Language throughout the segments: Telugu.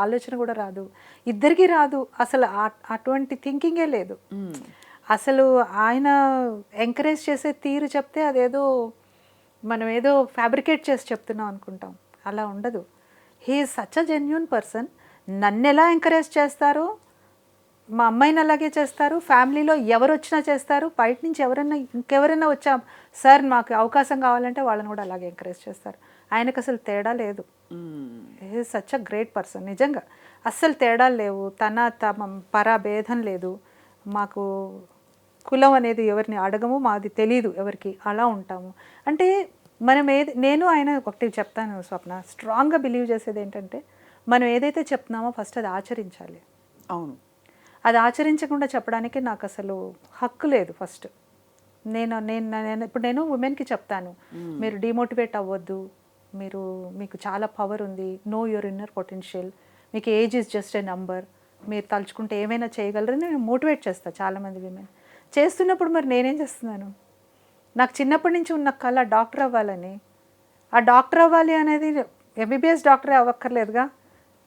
ఆలోచన కూడా రాదు, ఇద్దరికీ రాదు అసలు. అటువంటి థింకింగే లేదు అసలు. ఆయన ఎంకరేజ్ చేసే తీరు చెప్తే అదేదో మనం ఏదో ఫ్యాబ్రికేట్ చేసి చెప్తున్నాం అనుకుంటాం, అలా ఉండదు. He is such a genuine person. నన్ను ఎలా ఎంకరేజ్ చేస్తారో మా అమ్మాయిని అలాగే చేస్తారు, ఫ్యామిలీలో ఎవరు వచ్చినా చేస్తారు, బయట నుంచి ఇంకెవరైనా వచ్చా సార్ మాకు అవకాశం కావాలంటే వాళ్ళని కూడా అలాగే ఎంకరేజ్ చేస్తారు. ఆయనకు అసలు తేడా లేదు. He is such a great person. నిజంగా అస్సలు తేడాలు లేవు, తమ పరా భేదం లేదు. మాకు కులం అనేది ఎవరిని అడగము, మాది తెలీదు ఎవరికి, అలా ఉంటాము. అంటే మనం నేను ఆయన ఒకటి చెప్తాను స్వప్న, స్ట్రాంగ్గా బిలీవ్ చేసేది ఏంటంటే మనం ఏదైతే చెప్తున్నామో ఫస్ట్ అది ఆచరించాలి. అవును, అది ఆచరించకుండా చెప్పడానికి నాకు అసలు హక్కు లేదు. ఫస్ట్ ఇప్పుడు నేను ఉమెన్కి చెప్తాను, మీరు డిమోటివేట్ అవ్వద్దు, మీకు చాలా పవర్ ఉంది, నో యువర్ ఇన్నర్ పొటెన్షియల్, మీకు age is just a number, మీరు తలుచుకుంటే ఏమైనా చేయగలరని నేను మోటివేట్ చేస్తాను చాలామంది విమెన్. చేస్తున్నప్పుడు మరి నేనేం చేస్తున్నాను, నాకు చిన్నప్పటి నుంచి ఉన్న కళ డాక్టర్ అవ్వాలని. ఆ డాక్టర్ అవ్వాలి అనేది ఎంబీబీఎస్ డాక్టరే అవ్వక్కర్లేదుగా,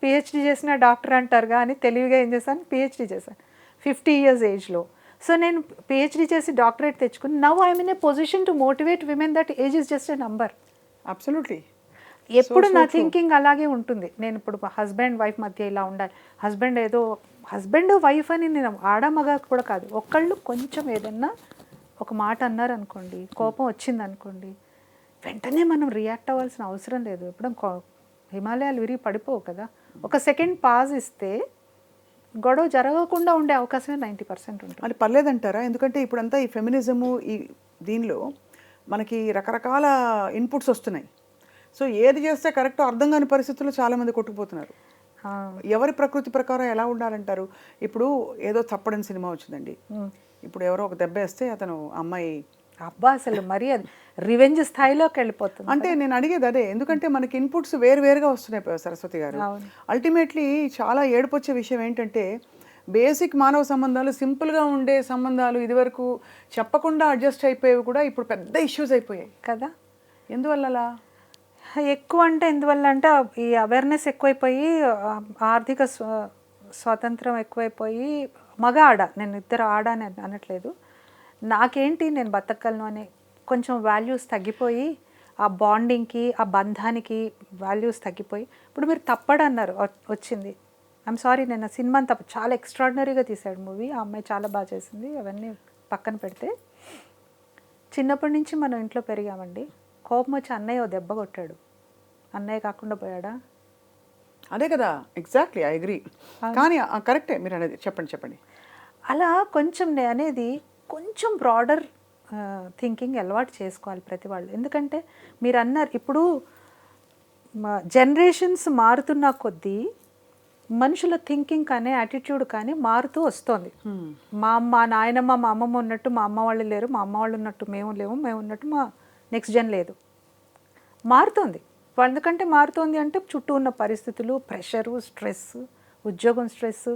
పిహెచ్డీ చేసిన డాక్టర్ అంటారుగా అని తెలివిగా ఏం చేశాను, పిహెచ్డీ చేశాను 50 years ఏజ్లో. సో నేను పిహెచ్డీ చేసి డాక్టరేట్ తెచ్చుకుని now I'm in a position to motivate women that age is just a number. Absolutely. ఎప్పుడు నా థింకింగ్ అలాగే ఉంటుంది. నేను ఇప్పుడు హస్బెండ్ వైఫ్ మధ్య ఇలా ఉండాలి, హస్బెండ్ వైఫ్ అని నేను ఆడమగ కూడా కాదు, ఒకళ్ళు కొంచెం ఏదన్నా ఒక మాట అన్నారనుకోండి, కోపం వచ్చిందనుకోండి, వెంటనే మనం రియాక్ట్ అవ్వాల్సిన అవసరం లేదు. ఇప్పుడు హిమాలయాలు విరిగి పడిపోవు కదా, ఒక సెకండ్ పాజ్ ఇస్తే గొడవ జరగకుండా ఉండే అవకాశమే 90% ఉంటుంది. అది పర్లేదంటారా? ఎందుకంటే ఇప్పుడంతా ఈ ఫెమినిజము ఈ దీనిలో మనకి రకరకాల ఇన్పుట్స్ వస్తున్నాయి. సో ఏది చేస్తే కరెక్టో అర్థం కాని పరిస్థితుల్లో చాలామంది కొట్టుకుపోతున్నారు. ఎవరి ప్రకృతి ప్రకారం ఎలా ఉండాలంటారు? ఇప్పుడు ఏదో చప్పడని సినిమా వచ్చిందండి, ఇప్పుడు ఎవరో ఒక దెబ్బ వేస్తే అతను అమ్మాయి అబ్బా అసలు మరీ అది రివెంజ్ స్థాయిలోకి వెళ్ళిపోతుంది. అంటే నేను అడిగేది అదే, ఎందుకంటే మనకి ఇన్పుట్స్ వేరువేరుగా వస్తున్నాయి సరస్వతి గారు. అల్టిమేట్లీ చాలా ఏడుపొచ్చే విషయం ఏంటంటే బేసిక్ మానవ సంబంధాలు, సింపుల్గా ఉండే సంబంధాలు ఇదివరకు చెప్పకుండా అడ్జస్ట్ అయిపోయేవి కూడా ఇప్పుడు పెద్ద ఇష్యూస్ అయిపోయాయి కదా. ఎందువల్ల అలా? ఎక్కువ అంటే ఎందువల్ల అంటే ఈ అవేర్నెస్ ఎక్కువైపోయి, ఆర్థిక స్వాతంత్రం ఎక్కువైపోయి, మగ ఆడ, నేను ఇద్దరు ఆడ అని అనట్లేదు, నాకేంటి నేను బతకగలను అనే కొంచెం వాల్యూస్ తగ్గిపోయి, ఆ బాండింగ్కి ఆ బంధానికి వాల్యూస్ తగ్గిపోయి, ఇప్పుడు మీరు తప్పడు అన్నారు వచ్చింది, ఐఎమ్ సారీ, నేను సినిమా చాలా ఎక్స్ట్రాడినరీగా తీశాడు మూవీ, ఆ అమ్మాయి చాలా బాగా చేసింది, అవన్నీ పక్కన పెడితే చిన్నప్పటి నుంచి మనం ఇంట్లో పెరిగామండి, కోపం వచ్చి అన్నయ్య దెబ్బ కొట్టాడు, అన్నయ్య కాకుండా పోయాడా? అదే కదా, ఎగ్జాక్ట్లీ, ఐ అగ్రీ. కానీ కరెక్టే మీరు అనేది, చెప్పండి. అలా కొంచెం అనేది కొంచెం బ్రాడర్ థింకింగ్ అలవాటు చేసుకోవాలి ప్రతి వాళ్ళు. ఎందుకంటే మీరు అన్నారు ఇప్పుడు జనరేషన్స్ మారుతున్న కొద్దీ మనుషుల థింకింగ్ కానీ యాటిట్యూడ్ కానీ మారుతూ వస్తుంది. మా నాయనమ్మ మా అమ్మమ్మ ఉన్నట్టు మా అమ్మ వాళ్ళు లేరు, మా అమ్మ వాళ్ళు ఉన్నట్టు మేము లేవు, మేము ఉన్నట్టు మా నెక్స్ట్ జన్ లేదు, మారుతుంది. ఎందుకంటే మారుతుంది అంటే చుట్టూ ఉన్న పరిస్థితులు, ప్రెషరు, స్ట్రెస్, ఉద్యోగం స్ట్రెస్,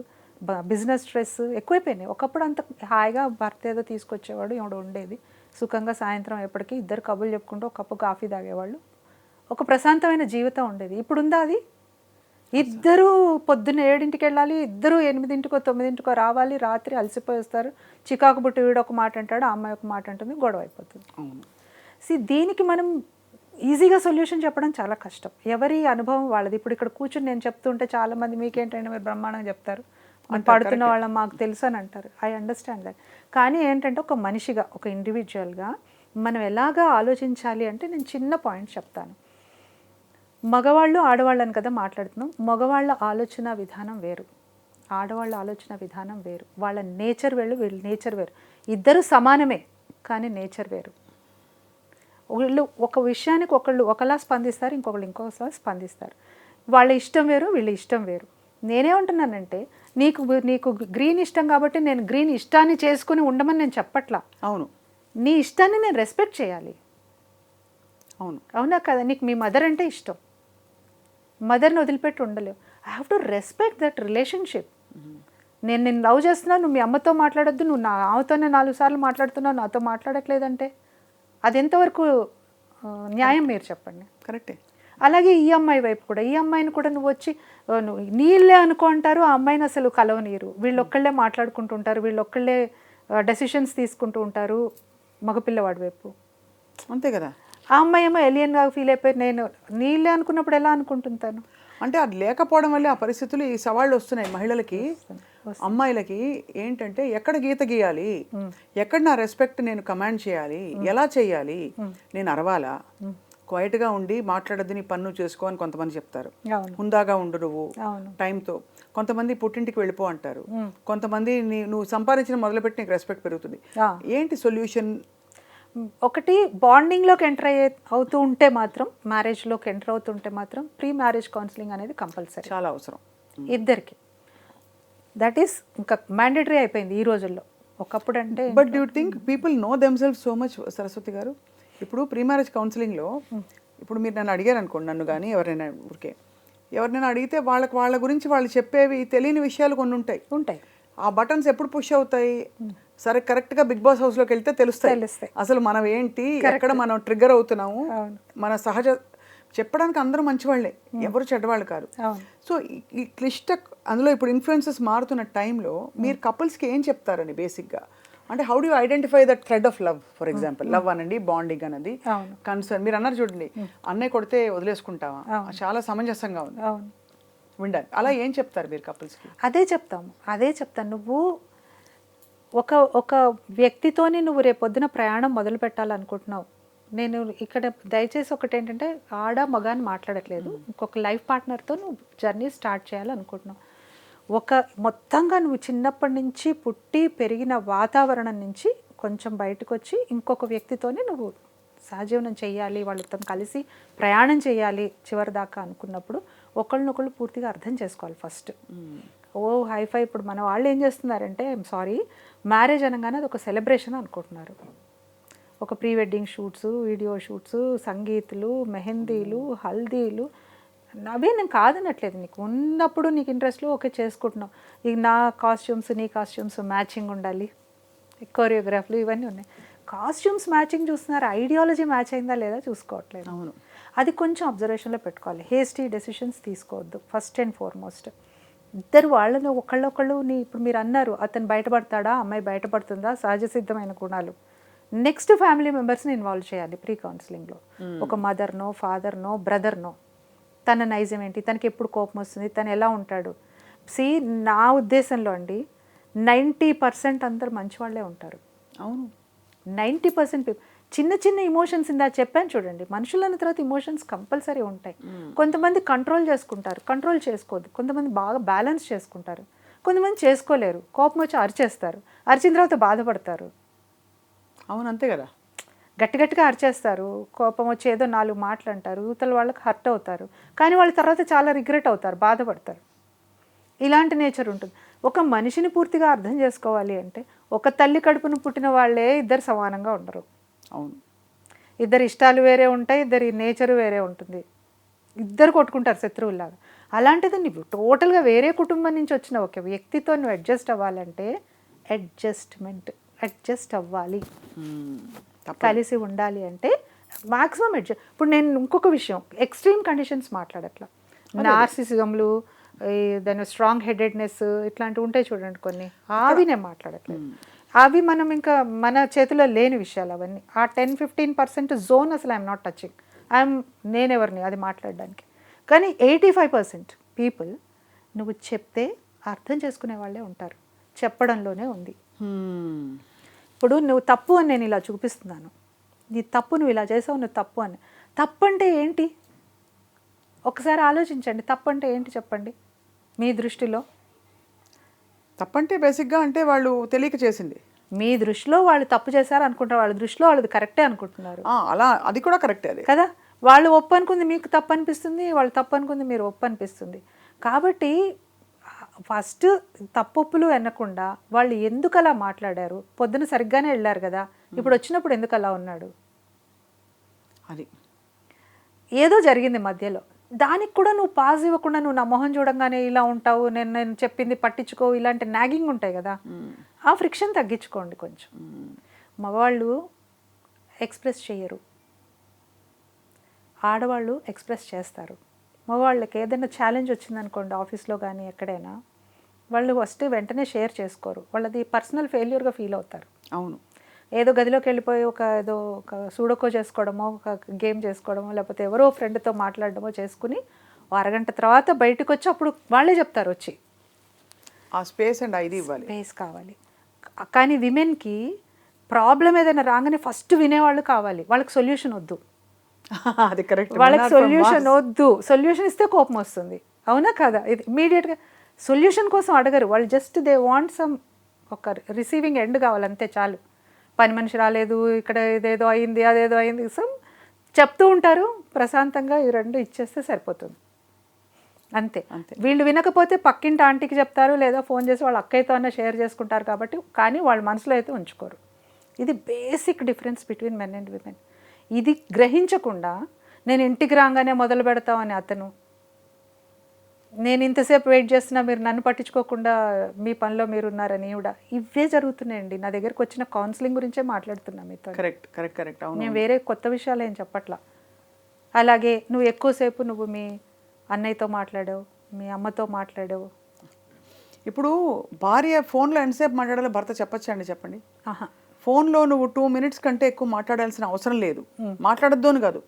బిజినెస్ స్ట్రెస్ ఎక్కువైపోయినాయి. ఒకప్పుడు అంత హాయిగా భర్త ఏదో తీసుకొచ్చేవాడు, ఎవడో ఉండేది సుఖంగా, సాయంత్రం ఎప్పటికీ ఇద్దరు కబుర్లు చెప్పుకుంటూ ఒక కప్పు కాఫీ తాగేవాళ్ళు, ఒక ప్రశాంతమైన జీవితం ఉండేది. ఇప్పుడు ఉందా అది? ఇద్దరు పొద్దున్న 7ంటికి వెళ్ళాలి, ఇద్దరు 8ంటికో 9ంటికో రావాలి, రాత్రి అలసిపోయి వస్తారు, చికాకు బుట్టి వీడు ఒక మాట అంటాడు, ఆ అమ్మాయి ఒక మాట అంటుంది, గొడవ అయిపోతుంది. దీనికి మనం ఈజీగా సొల్యూషన్ చెప్పడం చాలా కష్టం, ఎవరి అనుభవం వాళ్ళది. ఇప్పుడు ఇక్కడ కూర్చుని నేను చెప్తుంటే చాలామంది మీకేంటంటే మీరు బ్రహ్మాండంగా చెప్తారు, పడుతున్న వాళ్ళం మాకు తెలుసు అని అంటారు, ఐ అండర్స్టాండ్ దట్. కానీ ఏంటంటే ఒక మనిషిగా, ఒక ఇండివిజువల్గా మనం ఎలాగా ఆలోచించాలి అంటే నేను చిన్న పాయింట్ చెప్తాను. మగవాళ్ళు ఆడవాళ్ళని కదా మాట్లాడుతున్నాం, మగవాళ్ళ ఆలోచన విధానం వేరు, ఆడవాళ్ళ ఆలోచన విధానం వేరు, వాళ్ళ నేచర్ వేరు, వీళ్ళ నేచర్ వేరు, ఇద్దరు సమానమే కానీ నేచర్ వేరు. వీళ్ళు ఒక విషయానికి ఒకళ్ళు ఒకలా స్పందిస్తారు, ఇంకొకళ్ళు ఇంకొకసారి స్పందిస్తారు, వాళ్ళ ఇష్టం వేరు, వీళ్ళ ఇష్టం వేరు. నేనేమంటున్నానంటే నీకు గ్రీన్ ఇష్టం కాబట్టి నేను గ్రీన్ ఇష్టాన్ని చేసుకుని ఉండమని నేను చెప్పట్లా. అవును, నీ ఇష్టాన్ని నేను రెస్పెక్ట్ చేయాలి. అవునా కదా? నీకు మీ మదర్ అంటే ఇష్టం, మదర్ని వదిలిపెట్టి ఉండలేవు, I have to respect that relationship. నేను లవ్ చేస్తున్నాను, నువ్వు మీ అమ్మతో మాట్లాడొద్దు, నువ్వు నా ఆమెతోనే 4 సార్లు మాట్లాడుతున్నావు, నాతో మాట్లాడట్లేదంటే అది ఎంతవరకు న్యాయం మీరు చెప్పండి. కరెక్టే. అలాగే ఈ అమ్మాయి వైపు కూడా, ఈ అమ్మాయిని కూడా నువ్వు వచ్చి నువ్వు నీళ్ళే అనుకుంటారు, ఆ అమ్మాయిని అసలు కలవనీరు, వీళ్ళొక్కళ్ళే మాట్లాడుకుంటుంటారు, వీళ్ళొక్కళ్ళే డెసిషన్స్ తీసుకుంటూ ఉంటారు మగపిల్లవాడి వైపు. అంతే కదా. ఆ అమ్మాయి ఏమో ఎలియన్గా ఫీల్ అయిపోయి నేను నీళ్ళే అనుకున్నప్పుడు ఎలా అనుకుంటుంటాను. అంటే అది లేకపోవడం వల్లే ఆ పరిస్థితులు, ఈ సవాళ్ళు వస్తున్నాయి మహిళలకి, అమ్మాయిలకి. ఏంటంటే ఎక్కడ గీత గీయాలి, ఎక్కడ నా రెస్పెక్ట్ నేను కమాండ్ చేయాలి, ఎలా చేయాలి, నేను అరవాలా, క్వైట్గా ఉండి మాట్లాడద్దు, నీ పన్ను చేసుకో అని కొంతమంది చెప్తారు, హుందాగా ఉండు నువ్వు టైంతో. కొంతమంది పుట్టింటికి వెళ్ళిపో అంటారు, కొంతమంది నువ్వు సంపాదించిన మొదలుపెట్టి నీకు రెస్పెక్ట్ పెరుగుతుంది. ఏంటి సొల్యూషన్? ఒకటి, బాండింగ్లోకి ఎంటర్ అవుతూ ఉంటే మాత్రం, మ్యారేజ్లోకి ఎంటర్ అవుతుంటే మాత్రం ప్రీ మ్యారేజ్ కౌన్సిలింగ్ అనేది కంపల్సరీ, చాలా అవసరం ఇద్దరికి. దట్ ఈస్ ఇంకా మ్యాండేటరీ అయిపోయింది ఈ రోజుల్లో. ఒకప్పుడు అంటే but do think people know themselves so much Saraswati గారు? ఇప్పుడు ప్రీ మ్యారేజ్ కౌన్సిలింగ్లో ఇప్పుడు మీరు నన్ను అడిగారు అనుకోండి, నన్ను కానీ ఎవరైనా ఎవరినైనా అడిగితే వాళ్ళ గురించి వాళ్ళు చెప్పేవి తెలియని విషయాలు కొన్ని ఉంటాయి. ఆ బటన్స్ ఎప్పుడు పుష్ అవుతాయి? సరే కరెక్ట్గా బిగ్ బాస్ హౌస్లోకి వెళ్తే తెలుస్తాయి అసలు మనం ఏంటి, ఎక్కడ మనం ట్రిగ్గర్ అవుతున్నాము. మన సహజ చెప్పడానికి అందరూ మంచివాళ్లే, ఎవరు చెడ్డవాళ్ళు కాదు. సో ఈ అందులో ఇప్పుడు ఇన్ఫ్లుయెన్సెస్ మారుతున్న టైంలో మీరు కపుల్స్కి ఏం చెప్తారని బేసిక్గా? అంటే how do identify that thread of love? For example love అనండి, బాండింగ్ అన్నది, కన్సర్న్. మీరు అన్నారు చూడండి, అన్నయ్య కొడితే వదిలేసుకుంటావా, చాలా సమంజసంగా ఉంది వినడానికి. అలా ఏం చెప్తారు మీరు కపుల్స్కి? అదే చెప్తాను. నువ్వు ఒక వ్యక్తితోని నువ్వు రేపొద్దున ప్రయాణం మొదలు పెట్టాలనుకుంటున్నావు. నేను ఇక్కడ దయచేసి ఒకటి ఏంటంటే, ఆడ మగాని మాట్లాడట్లేదు, ఇంకొక లైఫ్ పార్ట్నర్తో నువ్వు జర్నీ స్టార్ట్ చేయాలనుకుంటున్నావు. మొత్తంగా నువ్వు చిన్నప్పటి నుంచి పుట్టి పెరిగిన వాతావరణం నుంచి కొంచెం బయటకు వచ్చి ఇంకొక వ్యక్తితోనే నువ్వు సహజీవనం చేయాలి, వాళ్ళతో కలిసి ప్రయాణం చేయాలి చివరి దాకా అనుకున్నప్పుడు ఒకళ్ళనొకళ్ళు పూర్తిగా అర్థం చేసుకోవాలి ఫస్ట్. హైఫై ఇప్పుడు మన వాళ్ళు ఏం చేస్తున్నారంటే, సారీ, మ్యారేజ్ అనగానే అది ఒక సెలబ్రేషన్ అనుకుంటున్నారు. ఒక pre wedding shoots, video shoots, సంగీతులు, మెహందీలు, హల్దీలు, అవే నేను కాదనట్లేదు. నీకు ఉన్నప్పుడు నీకు ఇంట్రెస్ట్లో ఓకే చేసుకుంటున్నావు. ఇక నా కాస్ట్యూమ్స్ నీ కాస్ట్యూమ్స్ మ్యాచింగ్ ఉండాలి, కొరియోగ్రాఫ్లు ఇవన్నీ ఉన్నాయి. కాస్ట్యూమ్స్ మ్యాచింగ్ చూస్తున్నారు, ఐడియాలజీ మ్యాచ్ అయిందా లేదా చూసుకోవట్లేదు. అవును, అది కొంచెం అబ్జర్వేషన్లో పెట్టుకోవాలి. హేస్టీ డెసిషన్స్ తీసుకోవద్దు ఫస్ట్ అండ్ ఫార్మోస్ట్. ఇద్దరు వాళ్ళని ఒకళ్ళొకళ్ళు ఇప్పుడు మీరు అన్నారు, అతను బయటపడతాడా, అమ్మాయి బయటపడుతుందా, సహజ సిద్ధమైన గుణాలు. నెక్స్ట్ ఫ్యామిలీ మెంబర్స్ని ఇన్వాల్వ్ చేయాలి ప్రీ కౌన్సిలింగ్లో. ఒక మదర్నో, ఫాదర్నో, బ్రదర్నో, తన నైజం ఏంటి, తనకి ఎప్పుడు కోపం వస్తుంది, తను ఎలా ఉంటాడు. నా ఉద్దేశంలో అండి 90% అందరు మంచివాళ్లే ఉంటారు. అవును, 90% చిన్న చిన్న ఇమోషన్స్ ఇందా చెప్పాను చూడండి, మనుషులన్న తర్వాత ఇమోషన్స్ కంపల్సరీ ఉంటాయి. కొంతమంది కంట్రోల్ చేసుకుంటారు, కంట్రోల్ చేసుకోవద్దు. కొంతమంది బాగా బ్యాలెన్స్ చేసుకుంటారు, కొంతమంది చేసుకోలేరు, కోపం వచ్చి అరిచేస్తారు, అరిచిన తర్వాత బాధపడతారు. అవును, అంతే కదా. గట్టిగా అరిచేస్తారు, కోపం వచ్చి ఏదో 4 మాటలు అంటారు, యువతల వాళ్ళకి హర్ట్ అవుతారు, కానీ వాళ్ళ తర్వాత చాలా రిగ్రెట్ అవుతారు, బాధపడతారు. ఇలాంటి నేచర్ ఉంటుంది. ఒక మనిషిని పూర్తిగా అర్థం చేసుకోవాలి అంటే, ఒక తల్లి కడుపును పుట్టిన వాళ్ళే ఇద్దరు సమానంగా ఉండరు. అవును, ఇద్దరు ఇష్టాలు వేరే ఉంటాయి, ఇద్దరి నేచరు వేరే ఉంటుంది, ఇద్దరు కొట్టుకుంటారు శత్రువులాగా. అలాంటిది నువ్వు టోటల్గా వేరే కుటుంబం నుంచి వచ్చిన ఒక వ్యక్తితో నువ్వు అడ్జస్ట్ అవ్వాలంటే అడ్జస్ట్ అవ్వాలి. కలిసి ఉండాలి అంటే మాక్సిమం ఇప్పుడు నేను ఇంకొక విషయం, ఎక్స్ట్రీమ్ కండిషన్స్ మాట్లాడట్లా, నార్సిసిజంలు, దాని స్ట్రాంగ్ హెడెడ్నెస్ ఇట్లాంటివి ఉంటాయి చూడండి కొన్ని, అవి నేను మాట్లాడట్లేదు. అవి మనం ఇంకా మన చేతిలో లేని విషయాలు అవన్నీ. ఆ 10-15% జోన్ అసలు ఐఎమ్ నాట్ టచింగ్. నేనెవరిని అది మాట్లాడడానికి. కానీ 85% పీపుల్ నువ్వు చెప్తే అర్థం చేసుకునే వాళ్ళే ఉంటారు, చెప్పడంలోనే ఉంది. ఇప్పుడు నువ్వు తప్పు అని నేను ఇలా చూపిస్తున్నాను, నీ తప్పు నువ్వు ఇలా చేసావు, నువ్వు తప్పు అని. తప్పు అంటే ఏంటి ఒకసారి ఆలోచించండి. తప్పు అంటే ఏంటి చెప్పండి మీ దృష్టిలో? తప్పంటే బేసిక్గా అంటే వాళ్ళు తెలియక చేసింది. మీ దృష్టిలో వాళ్ళు తప్పు చేశారు అనుకుంటారు, వాళ్ళ దృష్టిలో వాళ్ళది కరెక్టే అనుకుంటున్నారు. అలా అది కూడా కరెక్టే అది కదా. వాళ్ళు ఒప్పు అనుకుంది మీకు తప్పు అనిపిస్తుంది, వాళ్ళు తప్పు అనుకుంది మీరు ఒప్పు అనిపిస్తుంది. కాబట్టి ఫస్ట్ తప్పొప్పులు ఎన్నకుండా వాళ్ళు ఎందుకు అలా మాట్లాడారు, పొద్దున సరిగ్గానే వెళ్ళారు కదా, ఇప్పుడు వచ్చినప్పుడు ఎందుకు అలా ఉన్నాడు, అది ఏదో జరిగింది మధ్యలో. దానికి కూడా నువ్వు పాజ్ ఇవ్వకుండా నువ్వు నా మొహం చూడంగానే ఇలా ఉంటావు, నేను చెప్పింది పట్టించుకో, ఇలాంటి నాగింగ్ ఉంటాయి కదా, ఆ ఫ్రిక్షన్ తగ్గించుకోండి కొంచెం. మగవాళ్ళు ఎక్స్ప్రెస్ చేయరు, ఆడవాళ్ళు ఎక్స్ప్రెస్ చేస్తారు. మగవాళ్ళకి ఏదైనా ఛాలెంజ్ వచ్చిందనుకోండి ఆఫీస్లో కానీ ఎక్కడైనా, వాళ్ళు ఫస్ట్ వెంటనే షేర్ చేసుకోరు. వాళ్ళది పర్సనల్ ఫెయిల్యూర్గా ఫీల్ అవుతారు. అవును. ఏదో గదిలోకి వెళ్ళిపోయి ఏదో ఒక సూడోకో చేసుకోవడమో, ఒక గేమ్ చేసుకోవడమో, లేకపోతే ఎవరో ఫ్రెండ్తో మాట్లాడడమో చేసుకుని అరగంట తర్వాత బయటకు వచ్చి అప్పుడు వాళ్ళే చెప్తారు వచ్చి ఆ స్పేస్ అండ్ ఇది ఇవ్వాలి. స్పేస్ కావాలి. కానీ విమెన్కి ప్రాబ్లం ఏదైనా రాగానే ఫస్ట్ వినేవాళ్ళు కావాలి. వాళ్ళకి సొల్యూషన్ వద్దు. అది కరెక్ట్. వాళ్ళకి సొల్యూషన్ వద్దు. సొల్యూషన్ ఇస్తే కోపం వస్తుంది. అవునా కదా? ఇది ఇమీడియట్గా సొల్యూషన్ కోసం అడగరు వాళ్ళు. జస్ట్ దే వాంట్ సమ్ ఒక రిసీవింగ్ ఎండ్ కావాలి, అంతే చాలు. పని మనిషి రాలేదు, ఇక్కడ ఇదేదో అయింది, అదేదో అయింది, సమ్ చెప్తూ ఉంటారు. ప్రశాంతంగా ఈ రెండు ఇచ్చేస్తే సరిపోతుంది, అంతే. వీళ్ళు వినకపోతే పక్కింటి ఆంటీకి చెప్తారు, లేదా ఫోన్ చేసి వాళ్ళ అక్కయ్యతో అన్న షేర్ చేసుకుంటారు. కాబట్టి కానీ వాళ్ళ మనసులో అయితే ఉంచుకోరు. ఇది basic difference between men and women. ఇది గ్రహించకుండా నేను ఇంటికి రాగానే మొదలు పెడతామని అతను, నేను ఇంతసేపు వెయిట్ చేస్తున్నా మీరు నన్ను పట్టించుకోకుండా మీ పనిలో మీరు ఉన్నారని కూడా ఇవే జరుగుతున్నాయండి. నా దగ్గరకు వచ్చిన కౌన్సిలింగ్ గురించే మాట్లాడుతున్నా మీతో. కరెక్ట్. నేను వేరే కొత్త విషయాలు ఏం చెప్పట్లా. అలాగే నువ్వు ఎక్కువసేపు నువ్వు మీ అన్నయ్యతో మాట్లాడావు, మీ అమ్మతో మాట్లాడావు. ఇప్పుడు భార్య ఫోన్లో ఎంతసేపు మాట్లాడాలో భర్త చెప్పచ్చా అండి? చెప్పండి. ఫోన్లో నువ్వు 2 minutes కంటే ఎక్కువ మాట్లాడాల్సిన అవసరం లేదు. మాట్లాడద్దు అని కాదు,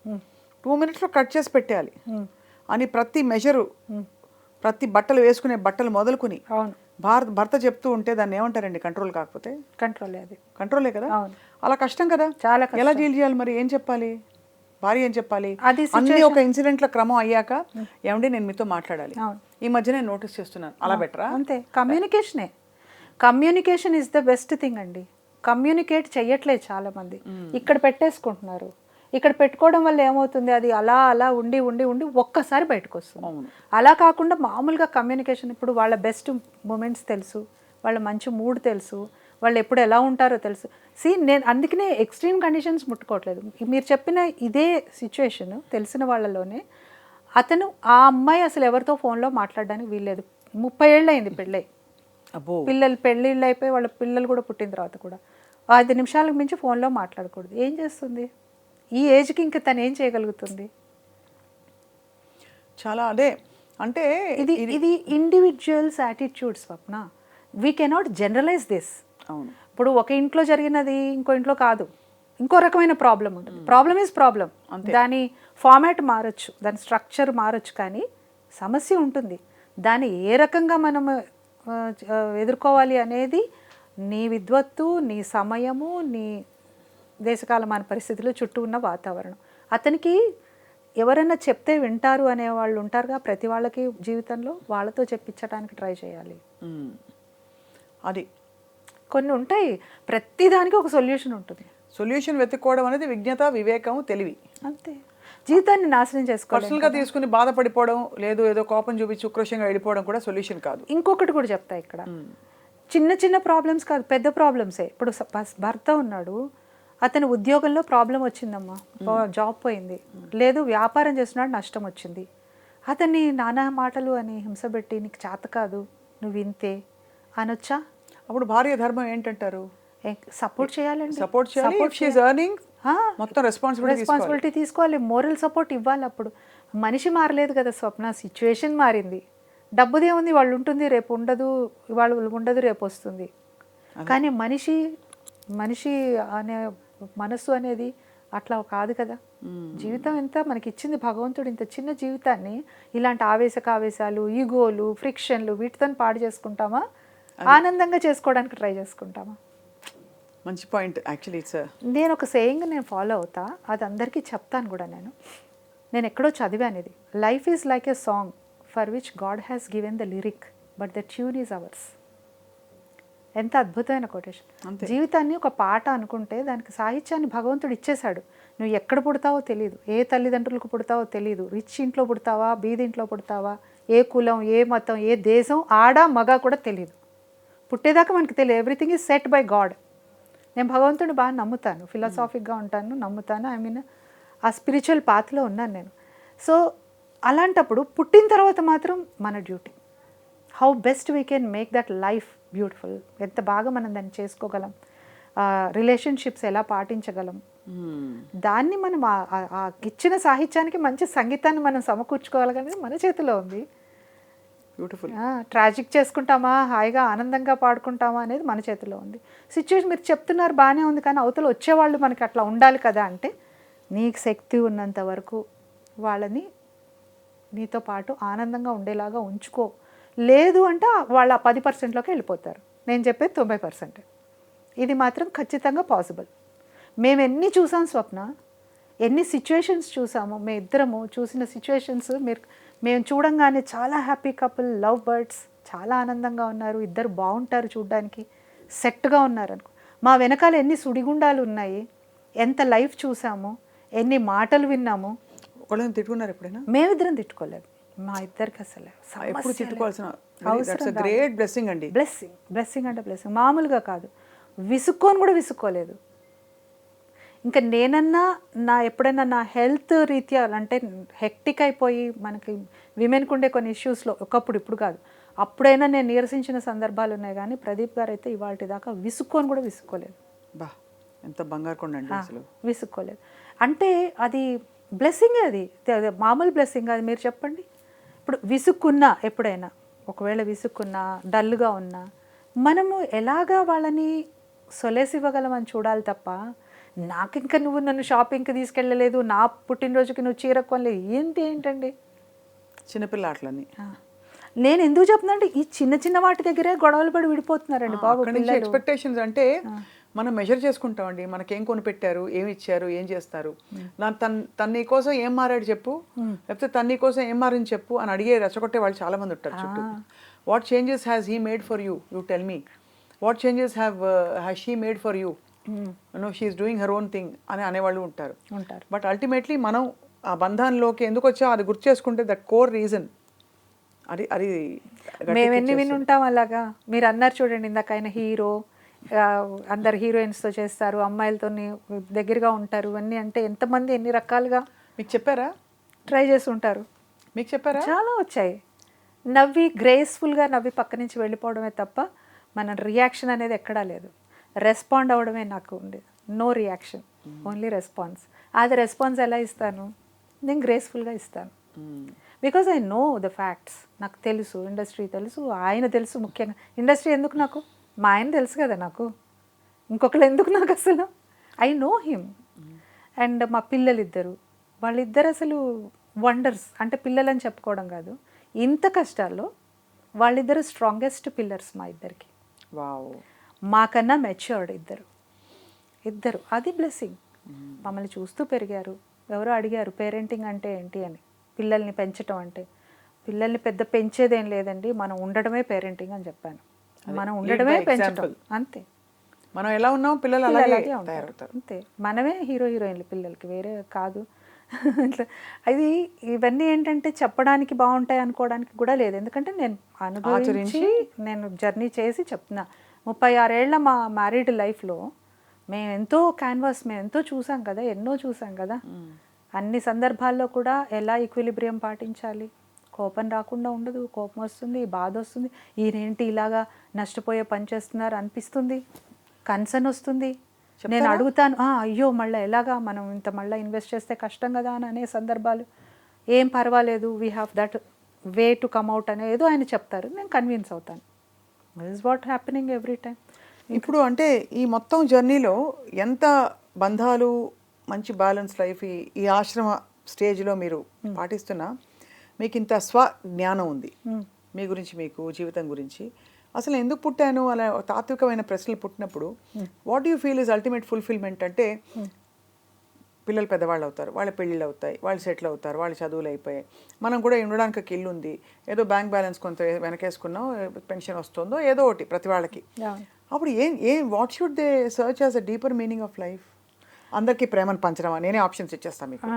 2 minutesలో కట్ చేసి పెట్టేయాలి అని ప్రతి మెజరు, ప్రతి బట్టలు వేసుకునే బట్టలు మొదలుకుని భర్త చెప్తూ ఉంటే దాన్ని ఏమంటారండి? కంట్రోల్ కాకపోతే కంట్రోలే కదా. అలా కష్టం కదా, చాలా. ఎలా డీల్ చేయాలి మరి? ఏం చెప్పాలి భార్య? ఏం చెప్పాలి? అన్ని ఒక ఇన్సిడెంట్ల క్రమం అయ్యాక ఏమండి నేను మీతో మాట్లాడాలి, ఈ మధ్య నేను నోటీస్ చేస్తున్నాను, అలా బెటరా? అంతే. Communication is the best thing అండి. కమ్యూనికేట్ చెయ్యట్లేదు చాలా మంది. ఇక్కడ పెట్టేసుకుంటున్నారు. ఇక్కడ పెట్టుకోవడం వల్ల ఏమవుతుంది, అది అలా అలా ఉండి ఉండి ఉండి ఒక్కసారి బయటకు వస్తుంది. అలా కాకుండా మామూలుగా కమ్యూనికేషన్, ఇప్పుడు వాళ్ళ బెస్ట్ మూమెంట్స్ తెలుసు, వాళ్ళ మంచి మూడ్ తెలుసు, వాళ్ళు ఎప్పుడు ఎలా ఉంటారో తెలుసు. నేను అందుకనే ఎక్స్ట్రీమ్ కండిషన్స్ ముట్టుకోవట్లేదు. మీరు చెప్పిన ఇదే సిచ్యువేషన్ తెలిసిన వాళ్ళలోనే అతను, ఆ అమ్మాయి అసలు ఎవరితో ఫోన్లో మాట్లాడడానికి వీల్లేదు. 30 ఏళ్ళు అయింది పెళ్ళై, పిల్లలు పెళ్ళిళ్ళు అయిపోయి వాళ్ళ పిల్లలు కూడా పుట్టిన తర్వాత కూడా 5 నిమిషాలకు మించి ఫోన్లో మాట్లాడకూడదు. ఏం చేస్తుంది ఈ ఏజ్కి? ఇంకా తను ఏం చేయగలుగుతుంది? చాలా అదే అంటే ఇది individuals attitude Swapna. We cannot generalise this. అవును. ఇప్పుడు ఒక ఇంట్లో జరిగినది ఇంకో ఇంట్లో కాదు, ఇంకో రకమైన ప్రాబ్లం ఉంటుంది. Problem is problem. దాని ఫార్మాట్ మారచ్చు, దాని స్ట్రక్చర్ మారచ్చు, కానీ సమస్య ఉంటుంది. దాన్ని ఏ రకంగా మనం ఎదుర్కోవాలి అనేది నీ విద్వత్తు, నీ సమయము, నీ దేశకాలమాన పరిస్థితులు, చుట్టూ ఉన్న వాతావరణం. అతనికి ఎవరైనా చెప్తే వింటారు అనేవాళ్ళు ఉంటారుగా ప్రతి వాళ్ళకి జీవితంలో, వాళ్ళతో చెప్పించడానికి ట్రై చేయాలి. అది కొన్ని ఉంటాయి, ప్రతిదానికి ఒక సొల్యూషన్ ఉంటుంది. సొల్యూషన్ వెతుక్కోవడం అనేది విజ్ఞత, వివేకం, తెలివి. అంతే. జీవితాన్ని నాశనం చేసుకోవాలి. పర్సనల్గా తీసుకుని బాధపడిపోవడం, లేదు ఏదో కోపం చూపించి ఉక్రోషంగా వెళ్ళిపోవడం కూడా సొల్యూషన్ కాదు. ఇంకొకటి కూడా చెప్తా, ఇక్కడ చిన్న చిన్న ప్రాబ్లమ్స్ కాదు, పెద్ద ప్రాబ్లమ్సే. ఇప్పుడు భర్త ఉన్నాడు, అతని ఉద్యోగంలో ప్రాబ్లం వచ్చిందమ్మా, జాబ్ పోయింది, లేదు వ్యాపారం చేస్తున్నాడు నష్టం వచ్చింది, అతన్ని నానా మాటలు అని హింసబెట్టి నీకు చేత కాదు, నువ్వు ఇంతే అనొచ్చా? అప్పుడు భార్య ధర్మం ఏంటంటారు? సపోర్ట్ చేయాలండి. సపోర్ట్ చేయాలి, మొత్తం రెస్పాన్సిబిలిటీ తీసుకోవాలి, మోరల్ సపోర్ట్ ఇవ్వాలి. అప్పుడు మనిషి మారలేదు కదా స్వప్న, సిచ్యువేషన్ మారింది. డబ్బుదే ఉంది, వాళ్ళు ఉంటుంది, రేపు ఉండదు, వాళ్ళు ఉండదు, రేపు వస్తుంది. కానీ మనిషి అనే మనసు అనేది అట్లా కాదు కదా. జీవితం ఎంత మనకి ఇచ్చింది భగవంతుడు, ఇంత చిన్న జీవితాన్ని ఇలాంటి ఆవేశాలు, ఈగోలు, ఫ్రిక్షన్లు వీటితో పాడు చేసుకుంటామా? ఆనందంగా చేసుకోవడానికి ట్రై చేసుకుంటామా? మంచి పాయింట్. యాక్చువల్లీ నేను ఒక సేయింగ్ నేను ఫాలో అవుతా, అది అందరికీ చెప్తాను కూడా. నేను ఎక్కడో చదివాను ఇది. Life is like a song for which God has given the lyric but the tune is ours. ఎంత అద్భుతమైన కొటేషన్. జీవితాన్ని ఒక పాట అనుకుంటే దానికి సాహిత్యాన్ని భగవంతుడు ఇచ్చేశాడు. నువ్వు ఎక్కడ పుడతావో తెలియదు, ఏ తల్లిదండ్రులకు పుడతావో తెలియదు, రిచ్ ఇంట్లో పుడతావా, బీదింట్లో పుడతావా, ఏ కులం, ఏ మతం, ఏ దేశం, ఆడ మగ కూడా తెలియదు. పుట్టేదాకా మనకి తెలియదు. Everything is set by God. నేను భగవంతుడిని బాగా నమ్ముతాను, ఫిలాసాఫిక్గా ఉంటాను, నమ్ముతాను. ఐ మీన్ ఆ స్పిరిచువల్ పాత్లో ఉన్నాను నేను. సో అలాంటప్పుడు పుట్టిన తర్వాత మాత్రం మన duty, how best we can make that life beautiful, ఎంత బాగా మనం దాన్ని చేసుకోగలం, రిలేషన్షిప్స్ ఎలా పాటించగలం, దాన్ని మనం ఆ ఇచ్చిన సాహిత్యానికి మంచి సంగీతాన్ని మనం సమకూర్చుకోవాలి కానీ మన చేతిలో ఉంది. బ్యూటిఫుల్. ట్రాజిక్ చేసుకుంటామా, హాయిగా ఆనందంగా పాడుకుంటామా అనేది మన చేతిలో ఉంది. సిచ్యువేషన్ మీరు చెప్తున్నారు బాగానే ఉంది, కానీ అవతల వచ్చేవాళ్ళు మనకి అట్లా ఉండాలి కదా అంటే, నీకు శక్తి ఉన్నంత వరకు వాళ్ళని నీతో పాటు ఆనందంగా ఉండేలాగా ఉంచుకో. లేదు అంటే వాళ్ళు ఆ 10%లోకి వెళ్ళిపోతారు. నేను చెప్పేది 90%. ఇది మాత్రం ఖచ్చితంగా పాసిబుల్. మేము ఎన్ని చూసాం స్వప్న, ఎన్ని సిచ్యువేషన్స్ చూసాము, మేము ఇద్దరము చూసిన సిచ్యువేషన్స్ మేము చూడంగానే చాలా హ్యాపీ కపుల్, లవ్ బర్డ్స్, చాలా ఆనందంగా ఉన్నారు, ఇద్దరు బాగుంటారు, చూడ్డానికి సెట్గా ఉన్నారు అనుకో. మా వెనకాల ఎన్ని సుడిగుండాలు ఉన్నాయి, ఎంత లైఫ్ చూసాము, ఎన్ని మాటలు విన్నాము. ఒకళ్ళని తిట్టుకున్నారు ఎప్పుడైనా? మేమిద్దరం తిట్టుకోలేదు. మా ఇద్దరికి అసలు ఎప్పుడు తిట్టుకోవాల్సిన గ్రేట్ బ్లెస్సింగ్ అండి. బ్లెస్సింగ్ అంటే బ్లెస్సింగ్ మామూలుగా కాదు. విసుక్కొని కూడా విసుక్కోలేదు. ఇంకా నేనన్నా ఎప్పుడైనా నా హెల్త్ రీత్యా అంటే హెక్టిక్ అయిపోయి మనకి విమెన్కి ఉండే కొన్ని ఇష్యూస్లో ఒకప్పుడు, ఇప్పుడు కాదు, అప్పుడైనా నేను నీరసించిన సందర్భాలు ఉన్నాయి. కానీ ప్రదీప్ గారు అయితే ఇవాళ దాకా విసుక్కొని కూడా విసుక్కోలేదు. బా, ఎంత బంగారు కొండ అండి అసలు. విసుక్కోలేదు అంటే అది బ్లెస్సింగే. అది మామూలు బ్లెస్సింగ్ అది. మీరు చెప్పండి, ఇప్పుడు విసుక్కున్నా, ఎప్పుడైనా ఒకవేళ విసుక్కున్నా, డల్గా ఉన్నా, మనము ఎలాగా వాళ్ళని సొలేసి ఇవ్వగలమని చూడాలి తప్ప, నాకు ఇంకా నువ్వు నన్ను షాపింగ్కి తీసుకెళ్ళలేదు, నా పుట్టినరోజుకి నువ్వు చీర కొనలేదు ఏంటండి చిన్నపిల్ల ఆటలని. నేను ఎందుకు చెప్తున్నా అంటే ఈ చిన్న చిన్న వాటి దగ్గరే గొడవలు పడి విడిపోతున్నారండి బాబు. ఎక్స్పెక్టేషన్స్ అంటే మనం మెజర్ చేసుకుంటామండి, మనకేం కొనిపెట్టారు, ఏమి ఇచ్చారు, ఏం చేస్తారు, తన్ని కోసం ఏం మారాడు చెప్పు, లేకపోతే తన్ని కోసం ఏం మారని చెప్పు అని అడిగే రెచ్చగొట్టే వాళ్ళు చాలా మంది ఉంటారు చుట్టూ. What changes has he made for you, you tell me. What changes has she made for you, no she is doing her own thing అని అనేవాళ్ళు ఉంటారు. బట్ అల్టిమేట్లీ మనం ఆ బంధాల్లోకి ఎందుకు వచ్చా అది గుర్తు చేసుకుంటే దట్ కోర్ రీజన్ అది అది మేము ఎన్ని విని ఉంటాం అలాగా. మీరు అన్నారు చూడండి ఇందాక, ఆయన హీరో, అందరు హీరోయిన్స్తో చేస్తారు, అమ్మాయిలతో దగ్గరగా ఉంటారు, ఇవన్నీ అంటే ఎంతమంది ఎన్ని రకాలుగా మీకు చెప్పారా, ట్రై చేసి ఉంటారు. మీకు చెప్పారా? చాలా వచ్చాయి. నవ్వి గ్రేస్ఫుల్గా నవ్వి పక్క నుంచి వెళ్ళిపోవడమే తప్ప మన రియాక్షన్ అనేది ఎక్కడా లేదు. రెస్పాండ్ అవ్వడమే నాకు ఉండేది. No reaction, only response. అది రెస్పాన్స్ ఎలా ఇస్తాను, నేను గ్రేస్ఫుల్గా ఇస్తాను. Because I know the facts. నాకు తెలుసు, ఇండస్ట్రీ తెలుసు, ఆయన తెలుసు. ముఖ్యంగా ఇండస్ట్రీ ఎందుకు నాకు, మా ఆయన తెలుసు కదా నాకు, ఇంకొకరు ఎందుకు నాకు అసలు. I know him. అండ్ మా పిల్లలిద్దరు, వాళ్ళిద్దరు అసలు వండర్స్. అంటే పిల్లలని చెప్పుకోవడం కాదు, ఇంత కష్టాల్లో వాళ్ళిద్దరు స్ట్రాంగెస్ట్ పిల్లర్స్ మా ఇద్దరికి. వావ్. మాకన్నా మెచ్యూర్డ్ ఇద్దరు. అది బ్లెస్సింగ్. మమ్మల్ని చూస్తూ పెరిగారు. ఎవరో అడిగారు పేరెంటింగ్ అంటే ఏంటి అని, పిల్లల్ని పెంచడం అంటే. పిల్లల్ని పెద్ద పెంచేదేం లేదండి, మనం ఉండడమే పేరెంటింగ్ అని చెప్పాను. మనం ఉండడమే పెంచడం, అంతే. మనం ఎలా ఉన్నాం పిల్లలు అలాగే ఉంటారు, అంతే. మనమే హీరోయిన్లు పిల్లలకి, వేరే కాదు. అది ఇవన్నీ ఏంటంటే చెప్పడానికి బాగుంటాయి అనుకోవడానికి కూడా లేదు. ఎందుకంటే నేను అనుభవించి, నేను జర్నీ చేసి చెప్తున్నా. 36 ఏళ్ల మా మ్యారీడ్ లైఫ్లో మేము ఎంతో క్యాన్వాస్, మేము ఎంతో చూసాం కదా, ఎన్నో చూసాం కదా. అన్ని సందర్భాల్లో కూడా ఎలా ఈక్విలిబ్రియం పాటించాలి, కోపం రాకుండా ఉండదు, కోపం వస్తుంది, బాధ వస్తుంది, ఈయనేంటి ఇలాగా నష్టపోయే పని చేస్తున్నారు అనిపిస్తుంది, కన్సర్న్ వస్తుంది. నేను అడుగుతాను, అయ్యో మళ్ళీ ఎలాగా, మనం ఇంత మళ్ళీ ఇన్వెస్ట్ చేస్తే కష్టం కదా అని అనే సందర్భాలు. ఏం పర్వాలేదు, we have that way to come out అనే ఏదో ఆయన చెప్తారు, నేను కన్విన్స్ అవుతాను. This is what happening every time. ఇప్పుడు అంటే ఈ మొత్తం జర్నీలో ఎంత బంధాలు, మంచి బ్యాలెన్స్ లైఫ్ ఈ ఆశ్రమ స్టేజ్లో మీరు పాటిస్తున్నా, మీకు ఇంత స్వజ్ఞానం ఉంది మీ గురించి, మీకు జీవితం గురించి. అసలు ఎందుకు పుట్టాను అలా తాత్వికమైన ప్రశ్నలు పుట్టినప్పుడు what you feel is ultimate fulfilment అంటే, పిల్లలు పెద్దవాళ్ళు అవుతారు, వాళ్ళ పెళ్ళిళ్ళు అవుతాయి, వాళ్ళు సెటిల్ అవుతారు, వాళ్ళ చదువులు అయిపోయాయి, మనం కూడా ఉండడానికి ఒక ఇల్లు ఉంది, ఏదో బ్యాంక్ బ్యాలెన్స్ కొంత వెనకేసుకున్నాం, పెన్షన్ వస్తుందో ఏదో ఒకటి ప్రతి వాళ్ళకి. అప్పుడు what should they search as a deeper meaning of life? అందరికీ ప్రేమను పంచడమా? నేనే ఆప్షన్స్ ఇచ్చేస్తాను మీకు.